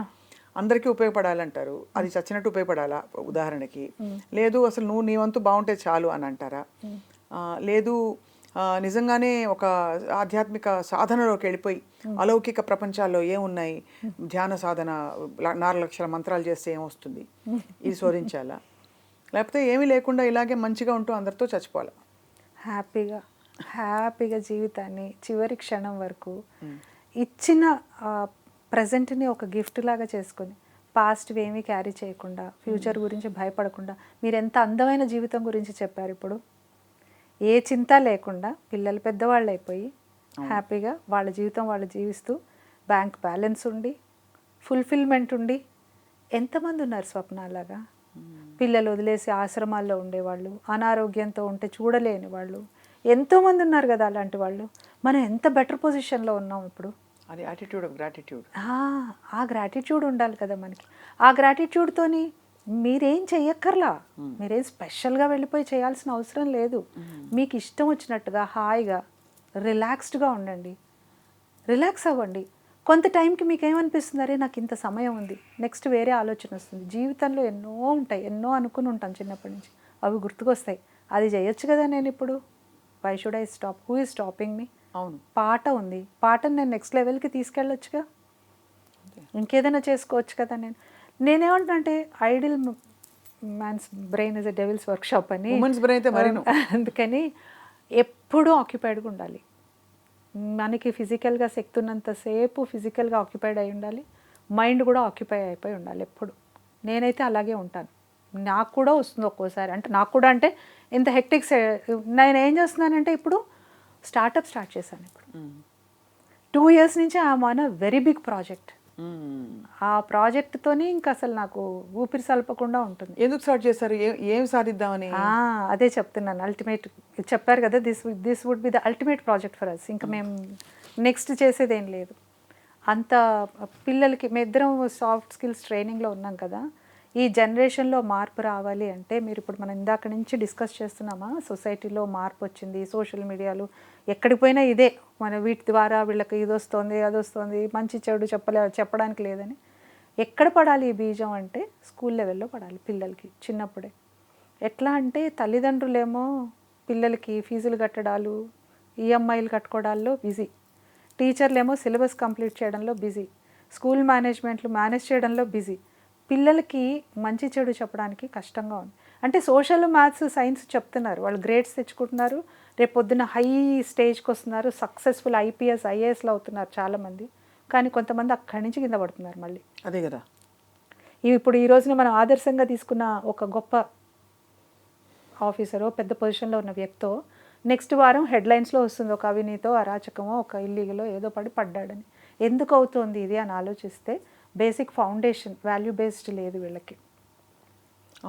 అందరికీ ఉపయోగపడాలంటారు, అది చచ్చినట్టు ఉపయోగపడాలా ఉదాహరణకి? లేదు అసలు నీ వంతు బాగుంటే చాలు అని అంటారా? లేదు నిజంగానే ఒక ఆధ్యాత్మిక సాధనలోకి వెళ్ళిపోయి అలౌకిక ప్రపంచాల్లో ఏమున్నాయి, ధ్యాన సాధన 4 లక్షల మంత్రాలు చేస్తే ఏమొస్తుంది, ఇది శోధించాలా? లేకపోతే ఏమీ లేకుండా ఇలాగే మంచిగా ఉంటూ అందరితో చచ్చిపోవాలా? హ్యాపీగా జీవితాన్ని చివరి క్షణం వరకు ఇచ్చిన ప్రజెంట్ని ఒక గిఫ్ట్ లాగా చేసుకొని పాస్ట్వి ఏమీ క్యారీ చేయకుండా ఫ్యూచర్ గురించి భయపడకుండా మీరు ఎంత అందమైన జీవితం గురించి చెప్పారు ఇప్పుడు. ఏ చింత లేకుండా పిల్లలు పెద్దవాళ్ళు అయిపోయి హ్యాపీగా వాళ్ళ జీవితం వాళ్ళు జీవిస్తూ బ్యాంక్ బ్యాలెన్స్ ఉండి ఫుల్ఫిల్మెంట్ ఉండి ఎంతమంది ఉన్నారు స్వప్నాలాగా. పిల్లలు వదిలేసి ఆశ్రమాల్లో ఉండేవాళ్ళు, అనారోగ్యంతో ఉంటే చూడలేని వాళ్ళు ఎంతోమంది ఉన్నారు కదా అలాంటి వాళ్ళు. మనం ఎంత బెటర్ పొజిషన్లో ఉన్నాం ఇప్పుడు. అది యాటిట్యూడ్ ఆఫ్ గ్రాటిట్యూడ్. ఆ గ్రాటిట్యూడ్ ఉండాలి కదా మనకి. ఆ గ్రాటిట్యూడ్తోని మీరేం చెయ్యక్కర్లా, మీరేం స్పెషల్గా వెళ్ళిపోయి చేయాల్సిన అవసరం లేదు. మీకు ఇష్టం వచ్చినట్టుగా హాయిగా రిలాక్స్డ్గా ఉండండి, రిలాక్స్ అవ్వండి. కొంత టైంకి మీకు ఏమనిపిస్తుంది, అరే నాకు ఇంత సమయం ఉంది, నెక్స్ట్ వేరే ఆలోచన వస్తుంది. జీవితంలో ఎన్నో ఉంటాయి, ఎన్నో అనుకుని ఉంటాం చిన్నప్పటి నుంచి, అవి గుర్తుకొస్తాయి. అది చేయొచ్చు కదా నేను ఇప్పుడు. Why should I stop? Who is stopping me? అవును, పాట ఉంది, పాటను నేను నెక్స్ట్ లెవెల్కి తీసుకెళ్ళొచ్చుగా, ఇంకేదైనా చేసుకోవచ్చు కదా. నేనేమంటున్నా అంటే idle man's brain is a devil's workshop అని. ఉమెన్స్ బ్రెయిన్ అయితే మరి అందుకని ఎప్పుడూ ఆక్యుపైడ్గా ఉండాలి. మనకి ఫిజికల్గా శక్తి ఉన్నంతసేపు ఫిజికల్గా ఆక్యుపైడ్ అయి ఉండాలి, మైండ్ కూడా ఆక్యుపై అయిపోయి ఉండాలి ఎప్పుడు. నేనైతే అలాగే ఉంటాను. నాకు కూడా వస్తుంది ఒక్కోసారి, అంటే నాకు కూడా అంటే ఇంత హెక్టిక్స్. నేను ఏం చేస్తున్నానంటే ఇప్పుడు స్టార్ట్ చేశాను. ఇప్పుడు 2 years నుంచి I'm on a very big project. ఆ ప్రాజెక్ట్తోని ఇంకా అసలు నాకు ఊపిరి సలపకుండా ఉంటుంది. ఎందుకు స్టార్ట్ చేశారు? ఏం సాధిద్దామని? అదే చెప్తున్నాను. అల్టిమేట్ చెప్పారు కదా, this would be the ultimate project for us. ఇంకా మేము నెక్స్ట్ చేసేది ఏం లేదు. అంత పిల్లలకి మేమిద్దరం సాఫ్ట్ స్కిల్స్ ట్రైనింగ్లో ఉన్నాం కదా. ఈ జనరేషన్లో మార్పు రావాలి అంటే మీరు ఇప్పుడు మనం ఇందాక నుంచి డిస్కస్ చేస్తున్నామా, సొసైటీలో మార్పు వచ్చింది, సోషల్ మీడియాలు ఎక్కడికి పోయినా ఇదే, మన వీటి ద్వారా వీళ్ళకి ఇది వస్తుంది అది వస్తుంది, మంచి చెడు చెప్పడానికి లేదని. ఎక్కడ పడాలి ఈ బీజం అంటే స్కూల్ లెవెల్లో పడాలి పిల్లలకి చిన్నప్పుడే. ఎట్లా అంటే తల్లిదండ్రులేమో పిల్లలకి ఫీజులు కట్టడాలు, ఈఎంఐలు కట్టుకోవడాల్లో బిజీ, టీచర్లేమో సిలబస్ కంప్లీట్ చేయడంలో బిజీ, స్కూల్ మేనేజ్మెంట్లు మేనేజ్ చేయడంలో బిజీ. పిల్లలకి మంచి చెడు చెప్పడానికి కష్టంగా ఉంది. అంటే సోషల్, మ్యాథ్స్, సైన్స్ చెప్తున్నారు, వాళ్ళు గ్రేడ్స్ తెచ్చుకుంటున్నారు, రేపు పొద్దున్న హై స్టేజ్కి వస్తున్నారు, సక్సెస్ఫుల్ ఐపీఎస్ ఐఏఎస్లు అవుతున్నారు చాలామంది. కానీ కొంతమంది అక్కడి నుంచి కింద పడుతున్నారు మళ్ళీ. అదే కదా. ఇప్పుడు ఈ రోజున మనం ఆదర్శంగా తీసుకున్న ఒక గొప్ప ఆఫీసరో పెద్ద పొజిషన్లో ఉన్న వ్యక్తో నెక్స్ట్ వారం హెడ్లైన్స్లో వస్తుంది ఒక అవినీతో, అరాచకమో, ఒక ఇల్లీగలో ఏదో పడ్డాడని. ఎందుకు అవుతుంది ఇది అని ఆలోచిస్తే బేసిక్ ఫౌండేషన్ వాల్యూ బేస్డ్ లేదు వీళ్ళకి,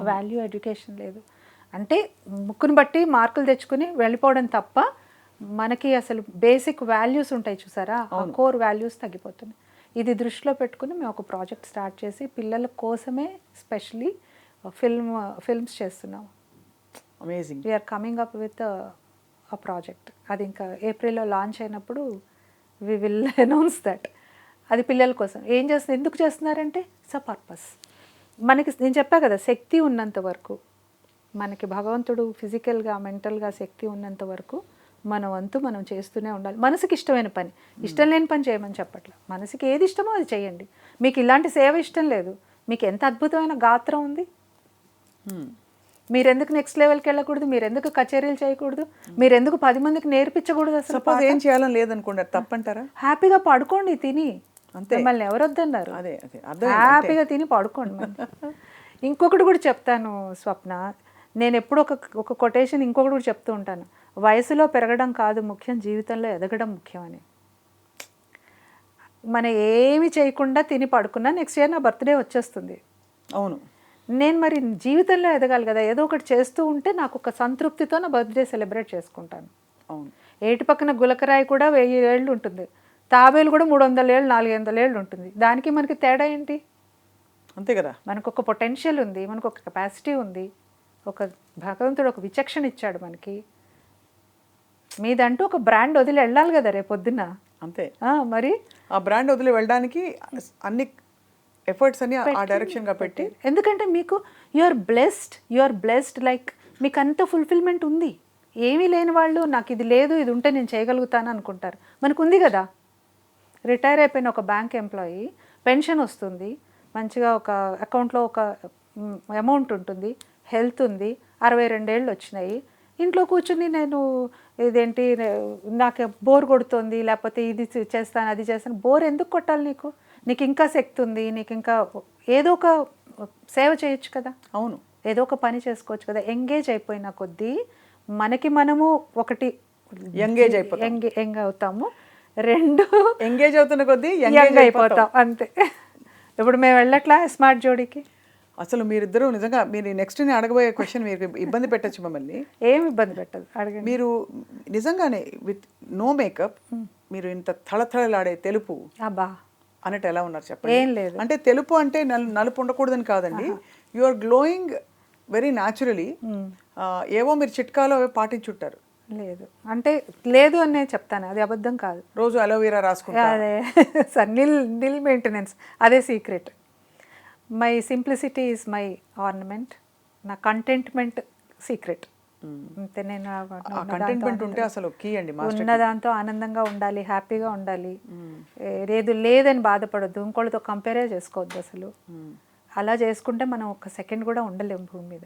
వాల్యూ ఎడ్యుకేషన్ లేదు. అంటే ముక్కును బట్టి మార్కులు తెచ్చుకుని వెళ్ళిపోవడం తప్ప మనకి అసలు బేసిక్ వాల్యూస్ ఉంటాయి చూసారా, ఆ కోర్ వాల్యూస్ తగ్గిపోతున్నాయి. ఇది దృష్టిలో పెట్టుకుని మేము ఒక ప్రాజెక్ట్ స్టార్ట్ చేసి పిల్లల కోసమే స్పెషలీ ఫిల్మ్స్ చేస్తున్నాము. Amazing. We are coming up with a project. అది ఇంకా ఏప్రిల్లో లాంచ్ అయినప్పుడు వి విల్ అనౌన్స్ దట్. అది పిల్లల కోసం ఏం చేస్తుంది, ఎందుకు చేస్తున్నారంటే ఇట్స్ అ పర్పస్. మనకి నేను చెప్పా కదా, శక్తి ఉన్నంత వరకు, మనకి భగవంతుడు ఫిజికల్గా మెంటల్గా శక్తి ఉన్నంత వరకు మన వంతు మనం చేస్తూనే ఉండాలి. మనసుకి ఇష్టమైన పని, ఇష్టం లేని పని చేయమని చెప్పట్లే. మనసుకి ఏది ఇష్టమో అది చేయండి. మీకు ఇలాంటి సేవ ఇష్టం లేదు, మీకు ఎంత అద్భుతమైన గాత్రం ఉంది, మీరెందుకు నెక్స్ట్ లెవెల్కి వెళ్ళకూడదు, మీరెందుకు కచేరీలు చేయకూడదు, మీరెందుకు 10 మందికి నేర్పించకూడదు? అసలు సపోజ్ ఏం చేయాలని లేదనుకుంటారు, తప్పంటారా? హ్యాపీగా పడుకోండి తిని, అంతే. మిమ్మల్ని ఎవరు వద్దన్నారు? అదే హ్యాపీగా తిని పడుకోండి. ఇంకొకటి కూడా చెప్తాను స్వప్న, నేను ఎప్పుడు ఒక కొటేషన్ ఇంకొకటి కూడా చెప్తూ ఉంటాను, వయసులో పెరగడం కాదు ముఖ్యం, జీవితంలో ఎదగడం ముఖ్యం అని. మనం ఏమి చేయకుండా తిని పడుకున్నా నెక్స్ట్ ఇయర్ నా బర్త్డే వచ్చేస్తుంది. అవును, నేను మరి జీవితంలో ఎదగాలి కదా, ఏదో ఒకటి చేస్తూ ఉంటే నాకు ఒక సంతృప్తితో నా బర్త్డే సెలబ్రేట్ చేసుకుంటాను. అవును. ఏటి పక్కన గులకరాయి కూడా 1000 ఏళ్ళు ఉంటుంది, తాబేలు కూడా 300 ఏళ్ళు 400 ఏళ్ళు ఉంటుంది. దానికి మనకి తేడా ఏంటి? అంతే కదా. మనకు ఒక పొటెన్షియల్ ఉంది, మనకు ఒక కెపాసిటీ ఉంది, ఒక భగవంతుడు ఒక విచక్షణ ఇచ్చాడు మనకి. మీదంటూ ఒక బ్రాండ్ వదిలి వెళ్ళాలి కదా రేపొద్దున. అంతే. మరి ఆ బ్రాండ్ వదిలి వెళ్ళడానికి అన్ని ఎఫర్ట్స్ అని ఆ డైరెక్షన్గా పెట్టి, ఎందుకంటే మీకు యు ఆర్ బ్లెస్డ్, లైక్ మీకు అంత ఫుల్ఫిల్మెంట్ ఉంది. ఏమీ లేని వాళ్ళు నాకు ఇది లేదు, ఇది ఉంటే నేను చేయగలుగుతాను అనుకుంటారు. మనకు ఉంది కదా. రిటైర్ అయిపోయిన ఒక బ్యాంక్ ఎంప్లాయీ, పెన్షన్ వస్తుంది, మంచిగా ఒక అకౌంట్లో ఒక అమౌంట్ ఉంటుంది, హెల్త్ ఉంది, 62 ఏళ్ళు వచ్చినాయి, ఇంట్లో కూర్చుని నేను ఇదేంటి నాకు బోర్ కొడుతుంది, లేకపోతే ఇది చేస్తాను అది చేస్తాను. బోర్ ఎందుకు కొట్టాలి నీకు? నీకు ఇంకా శక్తి ఉంది, నీకు ఇంకా ఏదో ఒక సేవ చేయొచ్చు కదా. అవును, ఏదో ఒక పని చేసుకోవచ్చు కదా. ఎంగేజ్ అయిపోయిన కొద్దీ మనకి మనము ఒకటి ఎంగేజ్ అయిపోతాం. యంగ్ అవుతాము, రెండు ఎంగేజ్ అవుతున్న కొద్దీ యంగ్ అయిపోతాం అంతే. ఇప్పుడు మేము వెళ్ళట్లా స్మార్ట్ జోడీకి. అసలు మీరిద్దరూ నిజంగా మీరు నెక్స్ట్ నేను అడగబోయే క్వశ్చన్ మీరు ఇబ్బంది పెట్టచ్చు మమ్మల్ని. ఏం ఇబ్బంది పెట్టదు, అడగండి. మీరు నిజంగానే విత్ నో మేకప్ మీరు ఇంత థళథళలాడే తెలుపు అబ్బా అన్నట్టు ఎలా ఉన్నారు చెప్పండి. ఏం లేదు. అంటే తెలుపు అంటే నలుపు ఉండకూడదని కాదండి, you are glowing very naturally. ఏవో మీరు చిట్కాలో పాటించుంటారు. లేదు అంటే లేదు అని నేను చెప్తాను, అది అబద్ధం కాదు. రోజు అలోవెరా రాసుకుంటారు. అదే సార్, నిల్ మెయింటెనెన్స్, అదే secret. My simplicity is my ornament, నా కంటెంట్మెంట్ సీక్రెట్ అంతే. నేను కంటెంట్మెంట్ ఉంటే అసలు కీ అండి. ఉన్న దాంతో ఆనందంగా ఉండాలి, హ్యాపీగా ఉండాలి. లేదని బాధపడద్దు, ఇంకోళ్ళతో కంపేరే చేసుకోవద్దు అసలు. అలా చేసుకుంటే మనం ఒక సెకండ్ కూడా ఉండలేము భూమి మీద.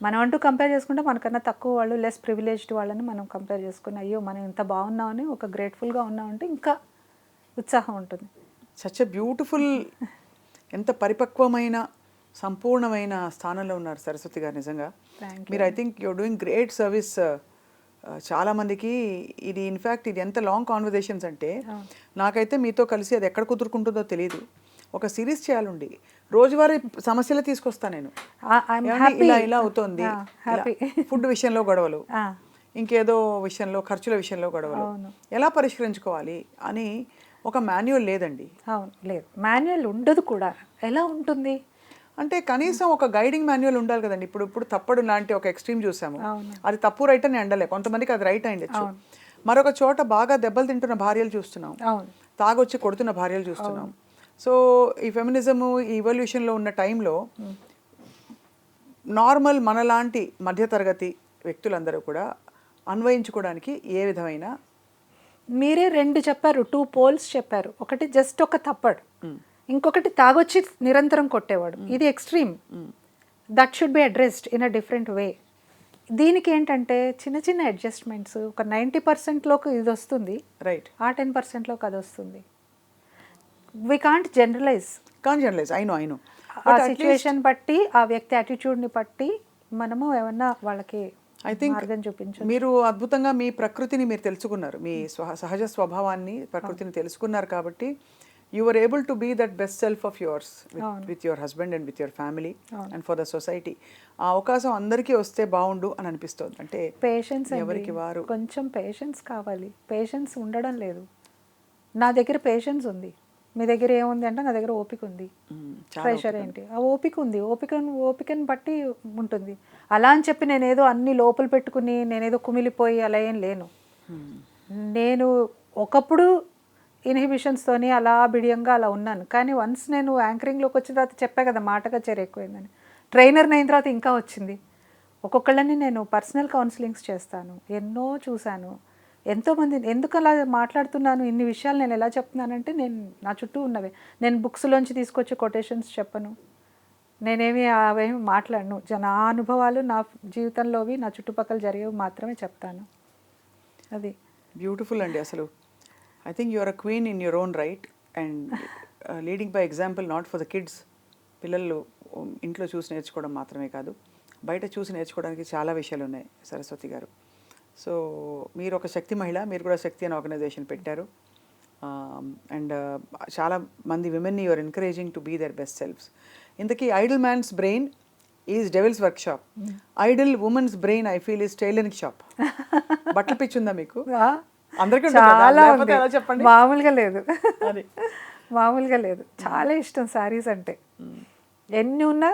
మనం అంటూ కంపేర్ చేసుకుంటే మనకన్నా తక్కువ వాళ్ళు, లెస్ ప్రివిలేజ్డ్ వాళ్ళని మనం కంపేర్ చేసుకుని అయ్యో మనం ఇంత బాగున్నామని ఒక గ్రేట్ఫుల్గా ఉన్నామంటే ఇంకా ఉత్సాహం ఉంటుంది. సచ్ ఎ బ్యూటిఫుల్, ఎంత పరిపక్వమైన సంపూర్ణమైన స్థానంలో ఉన్నారు సరస్వతి గారు. నిజంగా మీరు I think you're doing great service చాలామందికి. ఇది ఇన్ఫ్యాక్ట్ ఇది ఎంత లాంగ్ కాన్వర్జేషన్స్ అంటే నాకైతే మీతో కలిసి అది ఎక్కడ కుదురుకుంటుందో తెలియదు. ఒక సిరీస్ చేయాలండి, రోజువారీ సమస్యలు తీసుకొస్తాను నేను. ఇలా అవుతోంది, ఫుడ్ విషయంలో గొడవలు, ఇంకేదో విషయంలో ఖర్చుల విషయంలో గొడవలు, ఎలా పరిష్కరించుకోవాలి అని ఒక మాన్యువల్ లేదండి. అవును, లేదు, మాన్యువల్ ఉండదు కూడా. ఎలా ఉంటుంది అంటే కనీసం ఒక గైడింగ్ మాన్యువల్ ఉండాలి కదండి. ఇప్పుడు తప్పడు లాంటి ఒక ఎక్స్ట్రీమ్ చూసాము, అది తప్పు రైట్ అని అండలే, కొంతమందికి అది రైట్ అయిండొచ్చు. మరొక చోట బాగా దెబ్బలు తింటున్న భార్యలు చూస్తున్నాం, తాగొచ్చి కొడుతున్న భార్యలు చూస్తున్నాం. సో ఈ ఫెమినిజము ఈ ఇవల్యూషన్లో ఉన్న టైంలో నార్మల్ మనలాంటి మధ్యతరగతి వ్యక్తులందరూ కూడా అన్వయించుకోవడానికి ఏ విధమైన. మీరే రెండు చెప్పారు, 2 పోల్స్ చెప్పారు. ఒకటి జస్ట్ ఒక తప్పడు, ఇంకొకటి తాగొచ్చి నిరంతరం కొట్టేవాడు. ఇది extreme. That should be addressed in a different way. దీనికి ఏంటంటే చిన్న చిన్న అడ్జస్ట్మెంట్స్. ఒక 90%లోకి ఇది వస్తుంది, రైట్, ఆ 10%లోకి అది వస్తుంది. We can't generalise. I know ఆ సిచ్యువేషన్ బట్టి, ఆ వ్యక్తి యాటిట్యూడ్ని బట్టి మనము ఏమన్నా వాళ్ళకి ఐ థింక్ మార్గం చూపించు. మీరు అద్భుతంగా మీ ప్రకృతిని మీరు తెలుసుకున్నారు, మీ సహజ స్వభావాన్ని ప్రకృతిని తెలుసుకున్నారు కాబట్టి you were able to be that best self of yours with your husband and with your family and for the society. ఆ అవకాశం అందరికీ వస్తే బాగుండు అని అనిపిస్తుంది. అంటే పేషెన్స్, ఎవరికి వారు కొంచెం పేషెన్స్ కావాలి. పేషెన్స్ ఉండడం లేదు. నా దగ్గర పేషెన్స్ ఉంది, మీ దగ్గర ఏముంది అంటే నా దగ్గర ఓపిక ఉంది. ప్రెషర్ ఏంటి, ఆ ఓపిక ఉంది. ఓపికని బట్టి ఉంటుంది. అలా అని చెప్పి నేనేదో అన్ని లోపల పెట్టుకుని నేనేదో కుమిలిపోయి అలా ఏం లేను. నేను ఒకప్పుడు ఇన్హిబిషన్స్తోని అలా బిడియంగా అలా ఉన్నాను. కానీ వన్స్ నేను యాంకరింగ్లోకి వచ్చిన తర్వాత చెప్పా కదా, మాటగా ఎక్కువైందని. ట్రైనర్ని అయిన తర్వాత ఇంకా వచ్చింది. ఒక్కొక్కళ్ళని నేను పర్సనల్ కౌన్సిలింగ్స్ చేస్తాను. ఎన్నో చూశాను, ఎంతోమంది. ఎందుకు అలా మాట్లాడుతున్నాను, ఇన్ని విషయాలు నేను ఎలా చెప్తున్నానంటే నేను నా చుట్టూ ఉన్నవే. నేను బుక్స్లోంచి తీసుకొచ్చి కొటేషన్స్ చెప్పను, నేనేమి అవేమి మాట్లాడను. నా అనుభవాలు నా జీవితంలోవి నా చుట్టుపక్కల జరిగేవి మాత్రమే చెప్తాను. అది బ్యూటిఫుల్ అండి. అసలు I think you are a queen in your own right and leading by example, not for the kids. పిల్లలు ఇంట్లో చూసి నేర్చుకోవడం మాత్రమే కాదు, బయట చూసి నేర్చుకోవడానికి చాలా విషయాలు ఉన్నాయి సరస్వతి గారు. సో మీరు ఒక శక్తి మహిళ, మీరు కూడా శక్తి అనే ఆర్గనైజేషన్ పెట్టారు. అండ్ చాలా మంది విమెన్ని you're encouraging to be their best selfs. ఇంతకీ idle man's brain is devil's workshop, idle women's brain I feel is tailoring shop. బట్టలు పిచ్చుందా మీకు? చాలా చెప్పండి. మామూలుగా లేదు, మామూలుగా లేదు. చాలా ఇష్టం శారీస్ అంటే. ఎన్ని ఉన్నా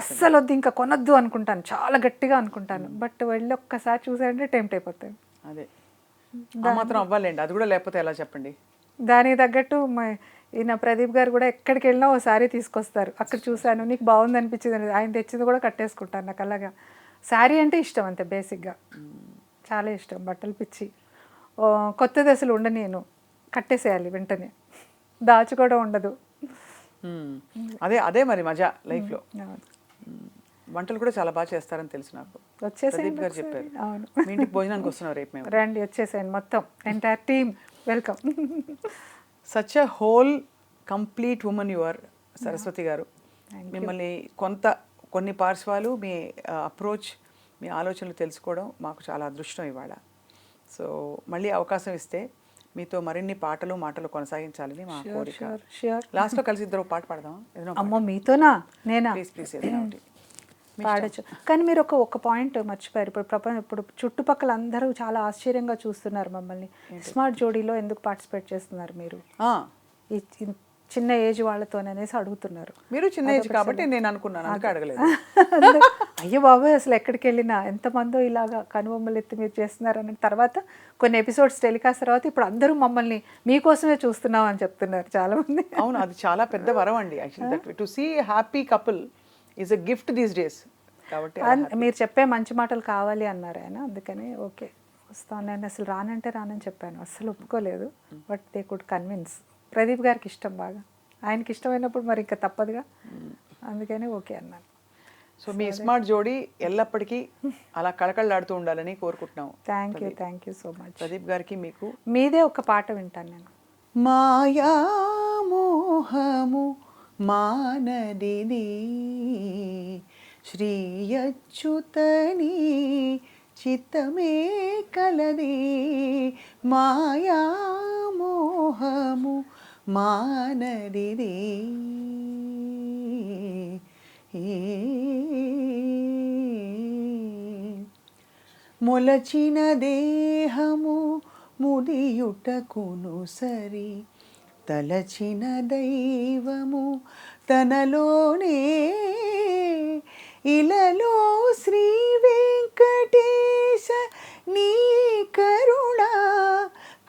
అస్సలు వద్దు, ఇంకా కొనొద్దు అనుకుంటాను, చాలా గట్టిగా అనుకుంటాను. బట్ వెళ్ళి ఒక్కసారి చూసారంటే టెంప్ట్ అయిపోతాను. అదే మాత్రం అవ్వాలండి, అది కూడా లేకపోతే ఎలా చెప్పండి. దానికి తగ్గట్టు ఈయన ప్రదీప్ గారు కూడా ఎక్కడికి వెళ్ళినా ఓ శారీ తీసుకొస్తారు. అక్కడ చూశాను, నీకు బాగుంది అనిపించింది, ఆయన తెచ్చింది కూడా కట్టేసుకుంటాను. నాకు అలాగా శారీ అంటే ఇష్టం అంతే, బేసిక్గా చాలా ఇష్టం. బట్టలు పిచ్చి. కొత్త దశలు ఉండనేను, కట్టేసేయాలి వెంటనే, దాచుకోవడం ఉండదు. అదే మరి మజా లైఫ్లో. వంటలు కూడా చాలా బాగా చేస్తారని తెలుసు నాకు. ప్రదీప్ గారు చెప్పారు. అవును, మీ ఇంటికి భోజనానికి వస్తున్నాం రేపు మేము. రండి, వచ్చేసేయండి, మొత్తం entire team welcome. Such a whole complete women you are Saraswati గారు. మిమ్మల్ని కొన్ని పార్శ్వాలు మీ అప్రోచ్, మీ ఆలోచనలు తెలుసుకోవడం మాకు చాలా అదృష్టం ఇవాళ. సో మళ్ళీ అవకాశం ఇస్తే మీతో మరిన్ని మాటలు కొనసాగించాలని మా కోరిక. లాస్ట్లో కలిసి ఇద్దరు పాట పాడదాం. అమ్మో, మీతోనా? నేనా? ప్లీజ్ పాడచ్చు. కానీ మీరు ఒక పాయింట్ మర్చిపోయారు. ఇప్పుడు చుట్టుపక్కల అందరూ చాలా ఆశ్చర్యంగా చూస్తున్నారు మమ్మల్ని. స్మార్ట్ జోడీలో ఎందుకు పార్టిసిపేట్ చేస్తున్నారు మీరు, ఈ చిన్న ఏజ్ వాళ్ళతోననేసి అడుగుతున్నారు. మీరు చిన్న ఏజ్ కాబట్టి నేను అనుకున్నాను, అందుకే అడగలేదు. అయ్యో బాబాయ్, అసలు ఎక్కడికి వెళ్ళినా ఎంతమందో ఇలాగా కనుబొమ్మలు ఎత్తి మీరు చేస్తున్నారు అని. తర్వాత కొన్ని ఎపిసోడ్స్ టెలికాస్ట్ తర్వాత ఇప్పుడు అందరూ మమ్మల్ని మీకోసమే చూస్తున్నాం అని చెప్తున్నారు చాలా మంది. అవును, అది చాలా పెద్ద వరం అండి. Actually to see happy couple is a gift these days. కాబట్టి మీరు చెప్పే మంచి మాటలు కావాలి అన్నారు ఆయన, అందుకని ఓకే వస్తాను. నేను అసలు రానని చెప్పాను, అస్సలు ఒప్పుకోలేదు. But they could convince. Pradeep గారికి ఇష్టం బాగా, ఆయనకి ఇష్టమైనప్పుడు మరి ఇంకా తప్పదుగా, అందుకని ఓకే అన్నాను. సో మీ స్మార్ట్ జోడీ ఎల్లప్పటికీ అలా కళకళలాడుతూ ఉండాలని కోరుకుంటున్నాం. Thank you so much. Pradeep గారికి మీకు మీదే ఒక పాట వింటాను నేను. మాయా మోహము మానదిని శ్రీ అచ్యుతని చిత్తమే కలది, మాయా మోహము మానదిది మొలచిన దేహము ముడియుటకును సరి, తలచిన దైవము తనలోనే, ఇలలో శ్రీ వెంకటేశ నీ కరుణ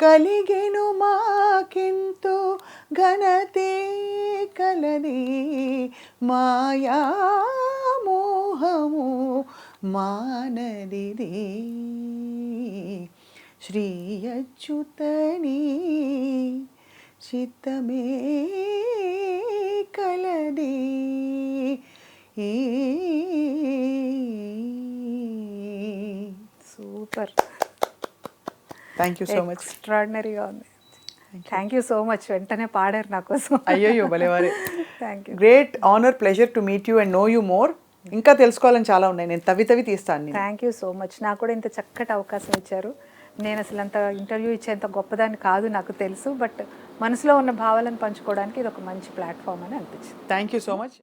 కలిగెను మాకెంతో ఘనతే కలది, మాయా మోహము మానదిది శ్రీ అచ్యుతని చిత్తమే కలది. Super, thank you so much. ఎక్స్ట్రాడినరీగా ఉంది. Thank you so much. వెంటనే పాడారు నా కోసం. అయ్యో భలేవారే. Thank you. Great honour, pleasure to meet you and know you more. ఇంకా తెలుసుకోవాలని చాలా ఉన్నాయి, నేను తవ్వి తీస్తాను. Thank you so much. నాకు కూడా ఇంత చక్కటి అవకాశం ఇచ్చారు. నేను అసలు అంత ఇంటర్వ్యూ ఇచ్చేంత గొప్పదాన్ని కాదు నాకు తెలుసు, బట్ మనసులో ఉన్న భావాలను పంచుకోవడానికి ఇది ఒక మంచి ప్లాట్ఫామ్ అని అనిపించింది. Thank you so much.